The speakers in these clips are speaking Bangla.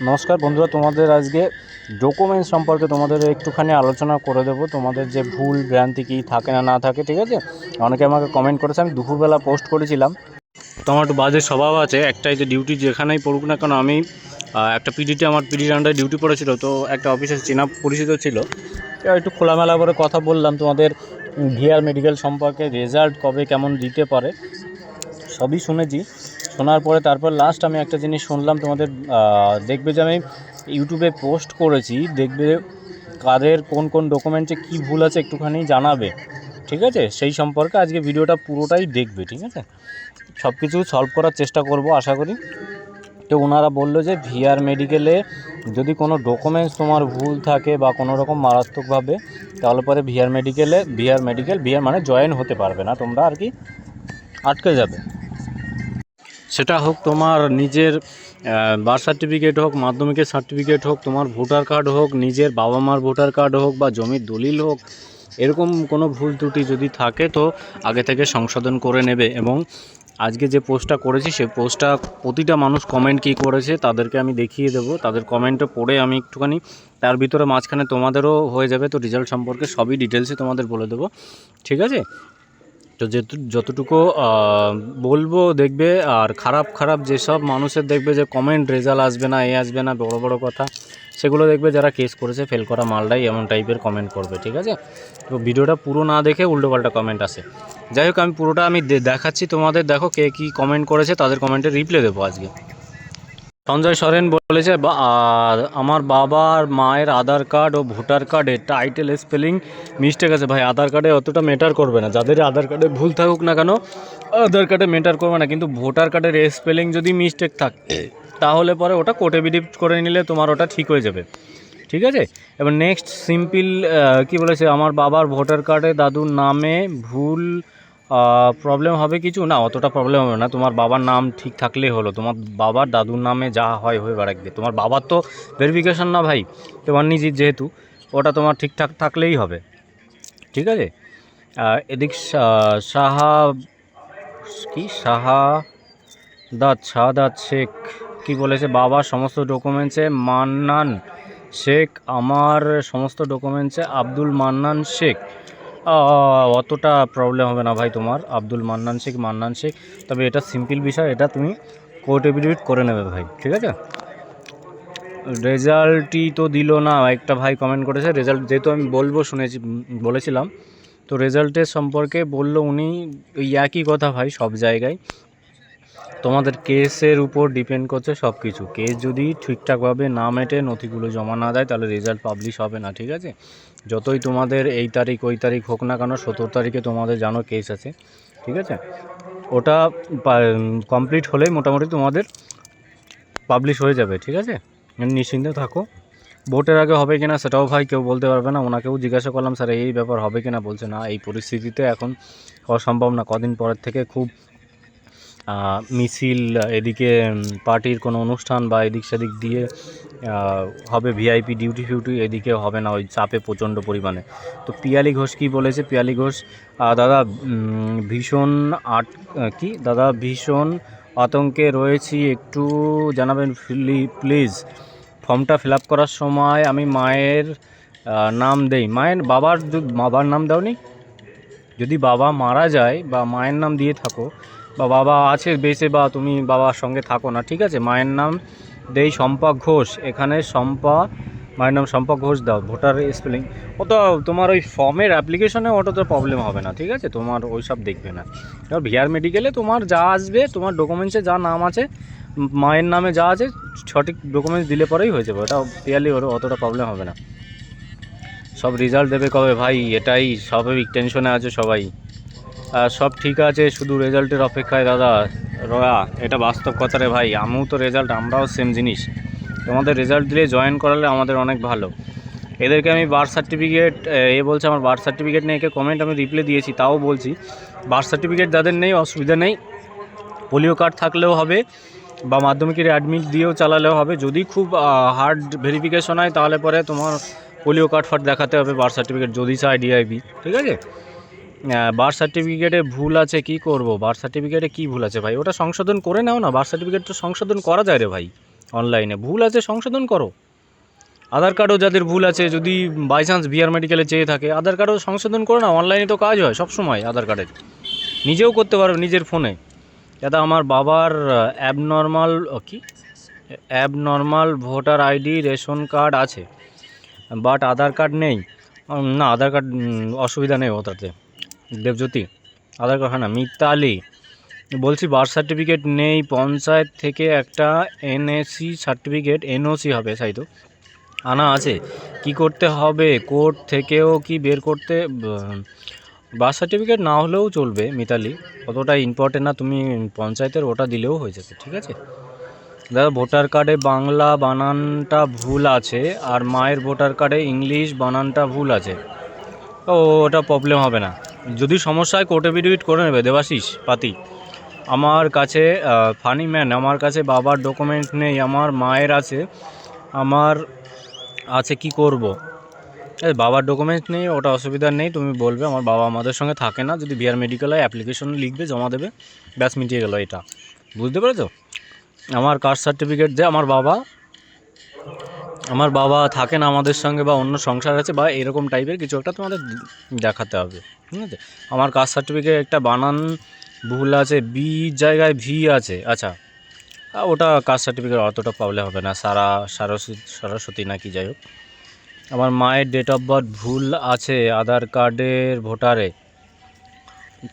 নমস্কার বন্ধুরা, তোমাদের আজকে ডকুমেন্টস সম্পর্কে তোমাদের একটুখানি আলোচনা করে দেবো। তোমাদের যে ভুল ভ্রান্তি কী থাকে না থাকে, ঠিক আছে? অনেকে আমাকে কমেন্ট করেছে, আমি দুপুরবেলা পোস্ট করেছিলাম। তো আমার একটু বাজে স্বভাব আছে, একটাই যে ডিউটি যেখানেই পড়ুক না কেন আমি একটা পিডিতে আমার পিডির আন্ডারে ডিউটি পড়েছিল, তো একটা অফিসের চেনা পরিচিত ছিল, একটু খোলামেলা করে কথা বললাম তোমাদের ভিআর মেডিকেল সম্পর্কে, রেজাল্ট কবে কেমন দিতে পারে সবই শুনেছি। শোনার পরে তারপর লাস্ট আমি একটা জিনিস শুনলাম তোমাদের, দেখবে যে আমি ইউটিউবে পোস্ট করেছি, দেখবে কাদের কোন কোন ডকুমেন্টে কী ভুল আছে একটুখানি জানাবে, ঠিক আছে? সেই সম্পর্কে আজকে ভিডিওটা পুরোটাই দেখবে, ঠিক আছে? সব কিছু সলভ করার চেষ্টা করব আশা করি। তো ওনারা বললো যে ভিআর মেডিকেলে যদি কোনো ডকুমেন্টস তোমার ভুল থাকে বা কোনো রকম মারাত্মকভাবে, তাহলে পরে ভিআর মানে জয়েন হতে পারবে না তোমরা, আর কি আটকে যাবে। সেটা হোক তোমার নিজের বার্থ সার্টিফিকেট হোক, মাধ্যমিকের সার্টিফিকেট হোক, তোমার ভোটার কার্ড হোক, নিজের বাবা মার ভোটার কার্ড হোক, বা জমির দলিল হোক, এরকম কোনো ভুল ত্রুটি যদি থাকে তো আগে থেকে সংশোধন করে নেবে। এবং আজকে যে পোস্টটা করেছি সেই পোস্টটা প্রতিটা মানুষ কমেন্ট কী করেছে তাদেরকে আমি দেখিয়ে দেবো, তাদের কমেন্টও পড়ে আমি একটুখানি তার ভিতরে মাঝখানে তোমাদেরও হয়ে যাবে, তো রেজাল্ট সম্পর্কে সবই ডিটেলসে তোমাদের বলে দেবো, ঠিক আছে? তো যতটুকু বলবো দেখবে, আর খারাপ যেসব মানুষের দেখবে যে কমেন্ট রেজাল্ট আসবে না, আসবে না, বড় কথা, সেগুলো দেখবে যারা কেস করেছে, ফেল করা মালটাই এমন টাইপের কমেন্ট করবে, ঠিক আছে? তো ভিডিওটা পুরো না দেখে উল্টোপাল্টা কমেন্ট আসে। যাই হোক, আমি পুরোটা দেখাচ্ছি তোমাদের, দেখো কে কী কমেন্ট করেছে, তাদের কমেন্টে রিপ্লাই দেবো আজকে। সঞ্জয় সরেন বলেছে, আমার বাবার মায়ের আধার কার্ড ও ভোটার কার্ডে টাইটেল স্পেলিং মিস্টেক আছে। ভাই, আধার কার্ডে অতটা ম্যাটার করবে না, যাদের আধার কার্ডে ভুল থাকুক না কেন আধার কার্ডে ম্যাটার করবে না, কিন্তু ভোটার কার্ডের স্পেলিং যদি মিস্টেক থাকে তাহলে পরে ওটা কোর্টে এফিডেভিট করে নিলে তোমার ওটা ঠিক হয়ে যাবে, ঠিক আছে? এবার নেক্সট সিম্পল কি বলেছে, আমার বাবার ভোটার কার্ডে দাদুর নামে ভুল প্রবলেম হবে কিছু না, অতটা প্রবলেম হবে না, তোমার বাবার নাম ঠিক থাকলেই হলো, তোমার বাবার দাদুর নামে যা হয় বেড়াকবে, তোমার বাবার তো ভেরিফিকেশন না ভাই, তোমার নিজের যেহেতু, ওটা তোমার ঠিকঠাক থাকলেই হবে, ঠিক আছে? এদিক শাহাদাত শেখ কি বলেছে, বাবার সমস্ত ডকুমেন্টসে মান্নান শেখ, আমার সমস্ত ডকুমেন্টসে আব্দুল মান্নান শেখ। অতটা প্রবলেম হবে না ভাই, তোমার আব্দুল মান্নান শেখ, তবে এটা সিম্পল বিষয়, এটা তুমি কোর্ট এফিডেভিট করে নেবে ভাই, ঠিক আছে? রেজাল্টই তো দিল না, একটা ভাই কমেন্ট করেছে, রেজাল্ট যেহেতু আমি বলেছিলাম, তো রেজাল্টের সম্পর্কে বললো উনি ওই একই কথা ভাই, সব জায়গায় তোমাদের কেসের উপর ডিপেন্ড করছে সব কিছু। কেস যদি ঠিকঠাকভাবে না মেটে, নথিগুলো জমা না দেয়, তাহলে রেজাল্ট পাবলিশ হবে না, ঠিক আছে? যতই তোমাদের এই তারিখ ওই তারিখ হোক না কেন, 17 তারিখে তোমাদের জানো কেস আছে, ঠিক আছে? ওটা কমপ্লিট হলেই মোটামুটি তোমাদের পাবলিশ হয়ে যাবে, ঠিক আছে? নিশ্চিন্তে থাকো। ভোটের আগে হবে কিনা সেটাও ভাই কেউ বলতে পারবে না, ওনাকেও জিজ্ঞাসা করলাম, স্যার এই ব্যাপার হবে কিনা, বলছে না, এই পরিস্থিতিতে এখন হওয়া সম্ভব না, কদিন পরের থেকে খুব মিছিল, এদিকে পার্টির কোনো অনুষ্ঠান বা এদিক সেদিক দিয়ে হবে, ভিআইপি ডিউটি ফিউটি এদিকে হবে না, ওই চাপে প্রচণ্ড পরিমাণে। তো পিয়ালি ঘোষ কী বলেছে, পিয়ালি ঘোষ, দাদা ভীষণ আতঙ্কে রয়েছি, একটু জানাবেন প্লিজ। ফর্মটা ফিল আপ করার সময় আমি মায়ের নাম দেই, বাবার নাম দাওনি? যদি বাবা মারা যায় বা মায়ের নাম দিয়ে থাকো, বা বাবা আছে বেঁচে বা তুমি বাবার সঙ্গে থাকো না, ঠিক আছে, মায়ের নাম দেই শম্পা ঘোষ, এখানে মায়ের নাম শম্পা ঘোষ দাও, ভোটার স্পেলিং ওটা তোমার ওই ফর্মের অ্যাপ্লিকেশনে ওটা তো প্রবলেম হবে না, ঠিক আছে? তোমার ওই সব দেখবে না, এবার ভিআর মেডিকেলে তোমার যা আসবে, তোমার ডকুমেন্টসে যা নাম আছে, মায়ের নামে যা আছে, সঠিক ডকুমেন্টস দিলে পরেই হয়ে যাবে, ওটা ক্লিয়ারলি অতটা প্রবলেম হবে না। সব রেজাল্ট দেবে কবে ভাই, এটাই স্বাভাবিক, টেনশনে আছে সবাই। সব ঠিক আছে, শুধু রেজাল্টের অপেক্ষায় দাদা রয়া, এটা বাস্তব কথা রে ভাই, আমিও তো রেজাল্ট, আমরাও সেম জিনিস, তোমাদের রেজাল্ট দিলে জয়েন করালে আমাদের অনেক ভালো। এদেরকে আমি বার্থ সার্টিফিকেট, বলছে আমার বার্থ সার্টিফিকেট নেই, একে কমেন্ট আমি রিপ্লাই দিয়েছি, তাও বলছি বার্থ সার্টিফিকেট যাদের নেই অসুবিধা নেই, পোলিও কার্ড থাকলেও হবে, বা মাধ্যমিকের অ্যাডমিট দিয়েও চালালেও হবে। যদি খুব হার্ড ভেরিফিকেশন হয় তাহলে পরে তোমার পোলিও কার্ড দেখাতে হবে, বার্থ সার্টিফিকেট যদি চাই ডিআইবি, ঠিক আছে? বার্থ সার্টিফিকেটে ভুল আছে, কি করব? বার্থ সার্টিফিকেটে কী ভুল আছে ভাই, ওটা সংশোধন করে নাও না, বার্থ সার্টিফিকেট তো সংশোধন করা যায় রে ভাই, অনলাইনে ভুল আছে সংশোধন করো। আধার কার্ডও যাদের ভুল আছে, যদি বাই চান্স বিআর মেডিকেলে চেয়ে থাকে আধার কার্ডও সংশোধন করো না, অনলাইনে তো কাজ হয় সব সময় আধার কার্ডের, নিজেও করতে পারো নিজের ফোনে। দাদা আমার বাবার abnormal voter ID ration card আছে, বাট আধার কার্ড নেই। না আধার কার্ড অসুবিধা নেই ওটাতে। দেবজ্যোতি আধার কার্ড, হ্যাঁ না। মিতালি বলছি বার্থ সার্টিফিকেট নেই, পঞ্চায়েত থেকে একটা এনএসি সার্টিফিকেট, এনওসি হবে তাই তো, আনা আছে, কি করতে হবে? কোর্ট থেকেও কি বের করতে? বার্থ সার্টিফিকেট না হলেও চলবে মিতালি, অতটা ইম্পর্টেন্ট না, তুমি পঞ্চায়েতের ওটা দিলেও হয়ে যাবে, ঠিক আছে। দাদা ভোটার কার্ডে বাংলা বানানটা ভুল আছে আর মায়ের ভোটার কার্ডে ইংলিশ বানানটা ভুল আছে। ওটা প্রবলেম হবে না, যদি সমস্যা হয় কোর্ট এফিডেভিট করে নেবে। দেবাশিস পাতি আমার কাছে ফানি ম্যান, আমার কাছে বাবার ডকুমেন্ট নেই, আমার মায়ের আছে, আমার আছে কি করব? বাবার ডকুমেন্ট নেই ওটা অসুবিধা নেই, তুমি বলবে আমার বাবা আমাদের সঙ্গে থাকে না, যদি বিআর মেডিকেলে অ্যাপ্লিকেশন লিখবে জমা দেবে, ব্যাস মিটিয়ে গেল এটা, বুঝতে পেরেছো? আমার কাস্ট সার্টিফিকেট যে আমার বাবা থাকে না আমাদের সঙ্গে, বা অন্য সংসার আছে, বা এরকম টাইপের কিছু একটা তোমাদের দেখাতে হবে, ঠিক আছে। আমার কাস্ট সার্টিফিকেট একটা বানান ভুল আছে, বি জায়গায় ভি আছে, আচ্ছা ওটা কাস্ট সার্টিফিকেট অতটা প্রবলেম হবে না, সরস্বতী নাকি যাই হোক। আমার মায়ের ডেট অফ বার্থ ভুল আছে আধার কার্ডের ভোটারে,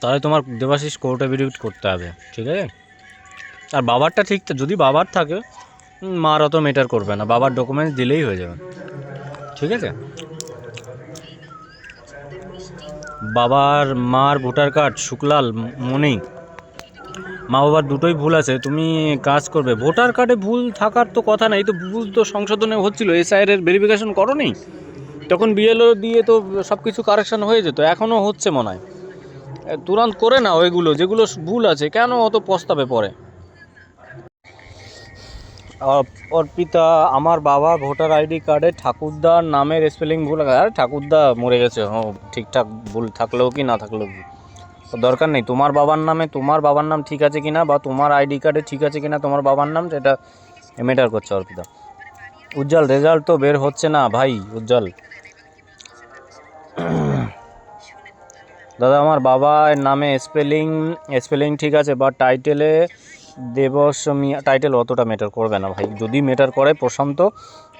তাহলে তোমার দেবাশিস কোর্ট এফিডেভিট করতে হবে, ঠিক আছে। আর বাবারটা ঠিক, যদি বাবার থাকে মার অত ম্যাটার করবে না, বাবার ডকুমেন্টস দিলেই হয়ে যাবে, ঠিক আছে। বাবার মার ভোটার কার্ড শুক্লাল মনি, মা বাবার দুটোই ভুল আছে, তুমি কাজ করবে। ভোটার কার্ডে ভুল থাকার তো কথা নেই, তো ভুল তো সংশোধনে হচ্ছিল, এসআইআর এর ভেরিফিকেশন করো নি তখন, বিএলও দিয়ে তো সব কিছু কারেকশান হয়ে যেত, এখনও হচ্ছে মনে হয়। তুরন্ত করে না ওইগুলো যেগুলো ভুল আছে, কেন অত পস্তাবে পরে। অর্পিতা আমার বাবা ভোটার আইডি কার্ডে ঠাকুরদার নামের স্পেলিং ভুল আছে। আরে ঠাকুরদা মরে গেছে, ঠিকঠাক ভুল থাকলেও কি না থাকলেও কি, দরকার নেই। তোমার বাবার নাম ঠিক আছে কিনা, বা তোমার আইডি কার্ডে ঠিক আছে কিনা তোমার বাবার নাম, সেটা ম্যাটার করছে। অর্পিতা উজ্জ্বল রেজাল্ট তো বের হচ্ছে না ভাই। উজ্জ্বল দাদা আমার বাবার নামে স্পেলিং ঠিক আছে, বা টাইটেলে দেবস্মিয়া, টাইটেল অতটা ম্যাটার করবে না ভাই, যদি ম্যাটার করে প্রশান্ত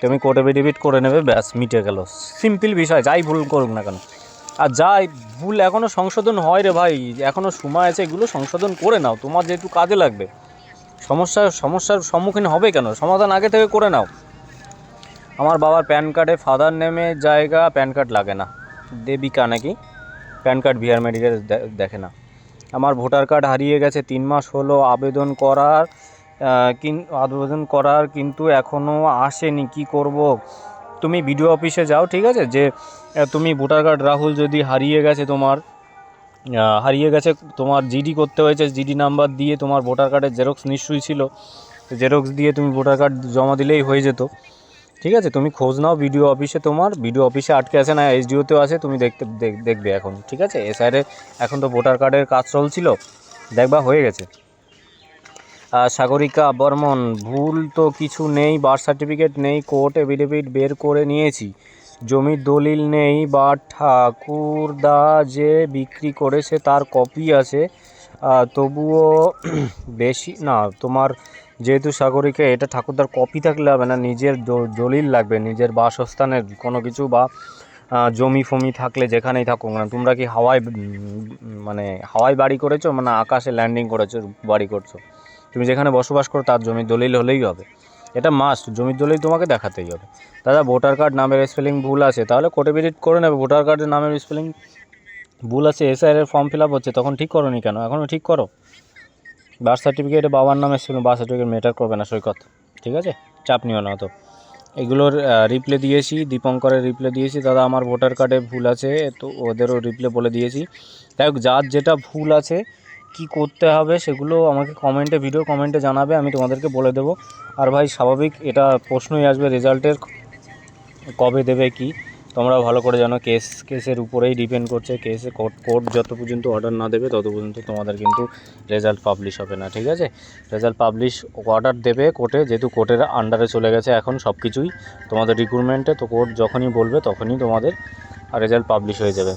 তুমি কোর্ট এফিডেভিট করে নেবে, ব্যাস মিটে গেল, সিম্পল বিষয়, যাই ভুল করুক না কেন। আর যাই ভুল এখনও সংশোধন হয় রে ভাই, এখনও সময় আছে, এগুলো সংশোধন করে নাও, তোমার যেহেতু কাজে লাগবে। সমস্যার সম্মুখীন হবে কেন, সমাধান আগে থেকে করে নাও। আমার বাবার প্যান কার্ডে ফাদার নেমে জায়গা প্যান কার্ড লাগে না, দেবিকা নাকি, প্যান কার্ড বিহার মেডিকেল দেখে না। আমার ভোটার কার্ড হারিয়ে গেছে, 3 মাস হলো আবেদন করার কিন্তু এখনও আসেনি, কি করব? তুমি বিডিও অফিসে যাও, ঠিক আছে, যে তুমি ভোটার কার্ড রাহুল যদি হারিয়ে গেছে তোমার জিডি করতে হয়েছে, জিডি নাম্বার দিয়ে তোমার ভোটার কার্ডের জেরক্স নিশ্চয়ই ছিল, জেরক্স দিয়ে তুমি ভোটার কার্ড জমা দিলেই হয়ে যেত, ঠিক আছে। তুমি খোঁজ নাও বিডিও অফিসে, তোমার বিডিও অফিসে আটকে আছে না, এসডিওতেও আছে, তুমি দেখবে এখন, ঠিক আছে। এসআইআরে এখন তো ভোটার কার্ডের কাজ চলছিল, দেখবা হয়ে গেছে। সাগরিকা বর্মন ভুল তো কিছু নেই, বার্থ সার্টিফিকেট নেই, কোর্ট এফিডেভিট বের করে নিয়েছি, জমির দলিল নেই, বা ঠাকুরদা যে বিক্রি করেছে তার কপি আছে, তবুও বেশি না তোমার, যেহেতু সাগরিকা এটা ঠাকুরদার কপি থাকলে হবে না, নিজের দলিল লাগবে, নিজের বাসস্থানের কোনো কিছু, বা জমি ফমি থাকলে যেখানেই থাকুক না, তোমরা কি হাওয়ায় বাড়ি করেছো, মানে আকাশে ল্যান্ডিং করেছো বাড়ি করছো, তুমি যেখানে বসবাস করো তার জমির দলিল হলেই হবে, এটা মাস্ট, জমির দলিল তোমাকে দেখাতেই হবে। দাদা ভোটার কার্ড নামের স্পেলিং ভুল আছে, তাহলে কোর্ট এফিডেভিট করে নেবে, ভোটার কার্ডের নামের স্পেলিং ভুল আছে, এসআইআর ফর্ম ফিল আপ হচ্ছে, তখন ঠিক করোনি কেন, এখনও ঠিক করো। বার্থ সার্টিফিকেটে বাবার নামে স্পেলিং, বার্থ সার্টিফিকেট ম্যাটার করবে না সৈকত, ঠিক আছে, চাপ নিও না তো। এগুলোর রিপ্লে দিয়েছি, দীপঙ্করের রিপ্লে দিয়েছি, দাদা আমার ভোটার কার্ডে ভুল আছে, তো ওদেরও রিপ্লে বলে দিয়েছি। তাই হোক, যার যেটা ভুল আছে কি করতে হবে সেগুলো আমাকে ভিডিও কমেন্টে জানাবে, আমি তোমাদেরকে বলে দেবো। আর ভাই স্বাভাবিক এটা প্রশ্নই আসবে রেজাল্টের, কবে দেবে কি, তো তোমরা ভালো করে জানো কেসের উপরেই ডিপেন্ড করছে। কোর্ট যত পর্যন্ত অর্ডার না দেবে তত পর্যন্ত তোমাদের কিন্তু রেজাল্ট পাবলিশ হবে না, ঠিক আছে। রেজাল্ট পাবলিশ অর্ডার দেবে কোর্টে, যেহেতু কোর্টের আন্ডারে চলে গেছে এখন সব কিছুই তোমাদের রিক্রুটমেন্টে, তো কোর্ট যখনই বলবে তখনই তোমাদের রেজাল্ট পাবলিশ হয়ে যাবে,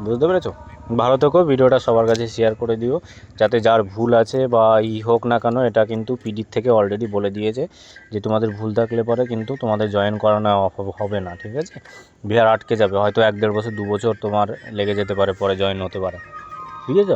বুঝতে পেরেছো। ভালো থেকো, ভিডিওটা সবার কাছে শেয়ার করে দিও, যাতে যার ভুল আছে বা হোক না কেন, এটা কিন্তু পিডির থেকে অলরেডি বলে দিয়েছে যে তোমাদের ভুল থাকলে পরে কিন্তু তোমাদের জয়েন করানো হবে না, ঠিক আছে। বিহার আটকে যাবে, হয়তো 1-1.5 বছর 2 বছর তোমার লেগে যেতে পারে পরে জয়েন হতে পারে, ঠিক আছে।